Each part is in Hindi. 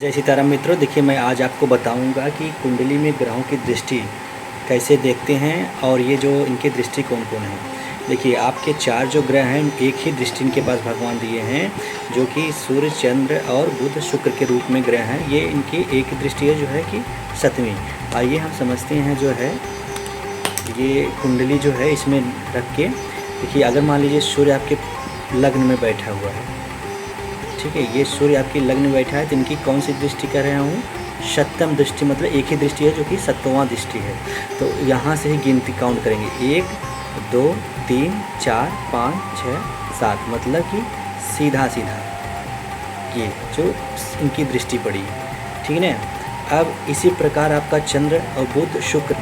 जय सीताराम मित्रों, देखिए मैं आज आपको बताऊंगा कि कुंडली में ग्रहों की दृष्टि कैसे देखते हैं और ये जो इनकी दृष्टि कौन कौन है। देखिए आपके 4 जो ग्रह हैं एक ही दृष्टि इनके पास भगवान दिए हैं, जो कि सूर्य, चंद्र और बुध, शुक्र के रूप में ग्रह हैं। ये इनकी एक ही दृष्टि है जो है कि 7वीं। आइए हम समझते हैं जो है ये कुंडली जो है इसमें रख के। देखिए अगर मान लीजिए सूर्य आपके लग्न में बैठा हुआ है, ठीक है, ये सूर्य आपकी लग्न में बैठा है तो इनकी कौन सी दृष्टि कर रहा हूँ? 7वीं दृष्टि, मतलब एक ही दृष्टि है जो कि 7वां दृष्टि है। तो यहाँ से ही गिनती काउंट करेंगे, 1 2 3 4 5 6 7, मतलब कि सीधा सीधा ये जो इनकी दृष्टि पड़ी, ठीक है ना। अब इसी प्रकार आपका चंद्र और बुध, शुक्र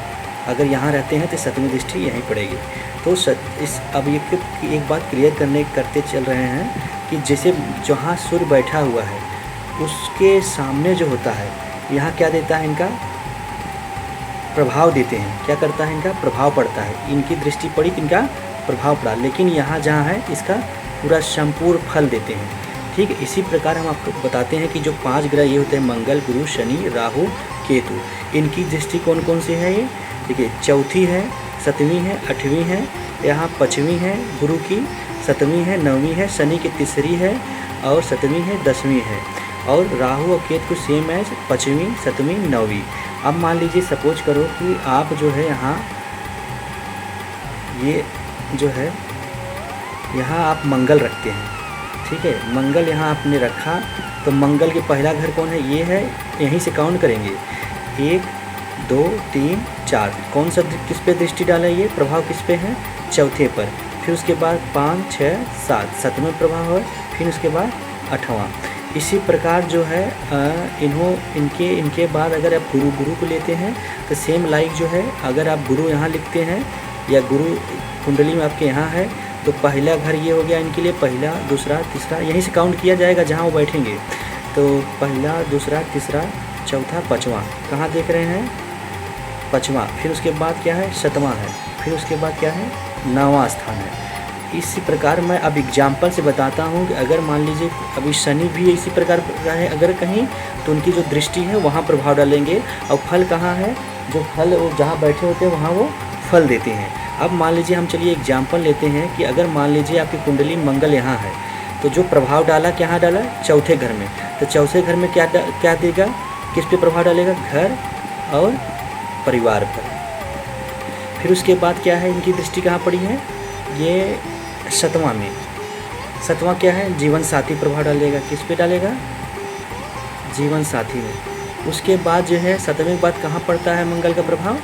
अगर यहाँ रहते हैं तो 7वीं दृष्टि यहीं पड़ेगी। तो इस अब ये एक बात क्लियर करते चल रहे हैं कि जैसे जहाँ सूर्य बैठा हुआ है उसके सामने जो होता है यहाँ क्या देता है, इनका प्रभाव देते हैं। क्या करता है? इनका प्रभाव पड़ता है। इनकी दृष्टि पड़ी तो इनका प्रभाव पड़ा, लेकिन यहाँ जहाँ है इसका पूरा संपूर्ण फल देते हैं, ठीक है। इसी प्रकार हम आपको बताते हैं कि जो 5 ग्रह ये होते हैं, मंगल, गुरु, शनि, राहु, केतु, इनकी दृष्टि कौन कौन सी है? ये देखिए, चौथी है, 7वीं है, 8वीं है, यहाँ 5वीं है, गुरु की 7वीं है, 9वीं है, शनि की 3री है और 7वीं है, 10वीं है, और राहु और केतु को सेम है 5वीं, 7वीं, 9वीं। अब मान लीजिए सपोज करो कि आप जो है यहाँ ये जो है यहाँ आप मंगल रखते हैं, ठीक है। मंगल यहाँ आपने रखा तो मंगल के पहला घर कौन है? ये है। यहीं से काउंट करेंगे, 1 2 3 4। कौन सा किस पे दृष्टि डाला? ये प्रभाव किस पे है? चौथे पर। फिर उसके बाद 5 6 7, 7वां प्रभाव है। फिर उसके बाद 8वां। इसी प्रकार जो है इनके बाद अगर आप गुरु को लेते हैं तो सेम लाइक जो है, अगर आप गुरु यहाँ लिखते हैं या गुरु कुंडली में आपके यहाँ है तो पहला घर ये हो गया इनके लिए, पहला, दूसरा, तीसरा, यहीं से काउंट किया जाएगा जहाँ वो बैठेंगे। तो पहला, दूसरा, तीसरा, चौथा, 5वां। कहाँ देख रहे हैं? 5वां। फिर उसके बाद क्या है? 7वां है। फिर उसके बाद क्या है? 9वां स्थान है। इसी प्रकार मैं अब एग्जाम्पल से बताता हूँ कि अगर मान लीजिए अभी शनि भी इसी प्रकार रहे अगर कहीं, तो उनकी जो दृष्टि है वहाँ प्रभाव डालेंगे। और फल कहाँ है? जो फल वो जहाँ बैठे होते हैं वहाँ वो फल देते हैं। अब मान लीजिए हम चलिए एग्जाम्पल लेते हैं कि अगर मान लीजिए आपकी कुंडली मंगल यहाँ है तो जो प्रभाव डाला, क्या डाला? चौथे घर में। तो चौथे घर में क्या देगा? किस पे प्रभाव डालेगा? घर और परिवार पर। फिर उसके बाद क्या है? इनकी दृष्टि कहाँ पड़ी है? ये 7वां में। 7वां क्या है? जीवन साथी प्रभाव डालेगा। किस पे डालेगा? जीवन साथी में। उसके बाद जो है 7वें के बाद कहाँ पड़ता है मंगल का प्रभाव?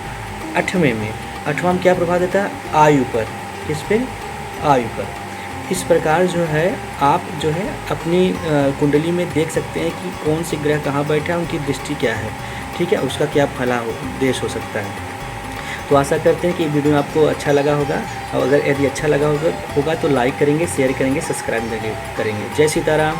8वें में। 8वां में क्या प्रभाव देता है? आयु पर। किस पे? आयु पर। इस प्रकार जो है आप जो है अपनी कुंडली में देख सकते हैं कि कौन से ग्रह कहाँ बैठा है, उनकी दृष्टि क्या है, ठीक है, उसका क्या देश हो सकता है। तो आशा करते हैं कि वीडियो आपको अच्छा लगा होगा, और अगर यदि अच्छा लगा होगा तो लाइक करेंगे, शेयर करेंगे, सब्सक्राइब करेंगे। जय सीताराम।